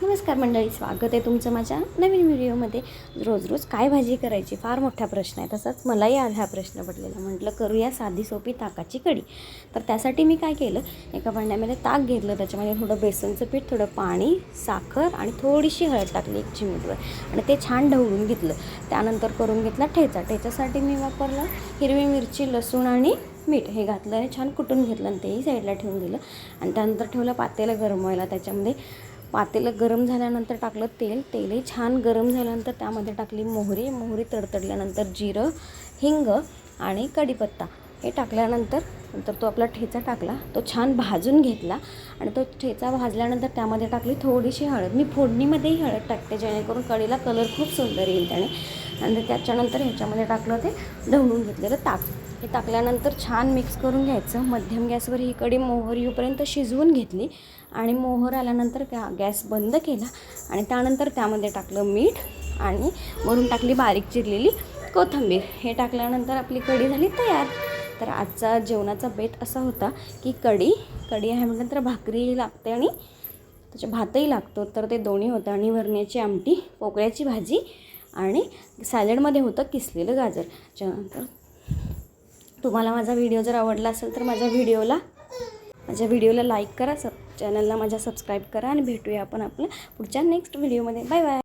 नमस्कार मंडळी, स्वागत आहे तुमचं माझ्या नवीन व्हिडिओमध्ये. रोज रोज काय भाजी करायची फार मोठा प्रश्न आहे. तसाच मलाही आज हा प्रश्न पडलेला. म्हटलं करूया साधी सोपी ताकाची कढी. तर त्यासाठी मी काय केलं, एका भांड्यामध्ये ताक घेतलं, त्याच्यामध्ये थोडं बेसनचं पीठ, थोडं पाणी, साखर आणि थोडीशी हळद टाकली 1 चिमूटभर आणि ते छान ढवळून घेतलं. त्यानंतर करून घेतला ठेचा. ठेच्यासाठी मी वापरलं हिरवी मिरची, लसूण आणि मीठ हे घातलं आणि छान कुटून घेतलं आणि तेही साईडला ठेवून दिलं. आणि त्यानंतर ठेवलं पातेलं गरम व्हायला. त्याच्यामध्ये पातेलं गरम झाल्यानंतर टाकलं तेल. तेलही छान गरम झाल्यानंतर त्यामध्ये टाकली मोहरी तडतडल्यानंतर जिरं, हिंग आणि कढीपत्ता हे टाकल्यानंतर तो आपला ठेचा टाकला. तो छान भाजून घेतला आणि तो ठेचा भाजल्यानंतर त्यामध्ये टाकली थोडीशी हळद. मी फोडणीमध्येही हळद टाकते जेणेकरून कढीला कलर खूप सुंदर येईल त्याने. आणि त्याच्यानंतर ह्याच्यामध्ये टाकलं ते ढवळून घेतलेलं ताक. हे टाकल्यानंतर छान मिक्स करून घ्यायचं. मध्यम गॅसवर ही कढी मोहर येऊपर्यंत शिजवून घेतली आणि मोहर आल्यानंतर गॅस बंद केला आणि त्यानंतर त्यामध्ये टाकलं मीठ आणि वरून टाकली बारीक चिरलेली कोथिंबीर. हे टाकल्यानंतर आपली कढी झाली तयार. तर आजचा जेवणाचा बेत असा होता की कढी आहे म्हटल्यानंतर भाकरी लागते आणि त्याच्या भातही लागतो. तर ते दोन्ही होतं आणि वरण्याची आमटी, पोकळ्याची भाजी आणि सॅलडमध्ये होतं किसलेलं गाजर. त्याच्यानंतर तुम्हाला माझा व्हिडिओ जर आवडला असेल तर माझ्या व्हिडिओला लाईक करा, चॅनलला माझ्या सबस्क्राईब करा आणि भेटूया आपण आपल्या पुढच्या नेक्स्ट व्हिडिओमध्ये. Bye bye.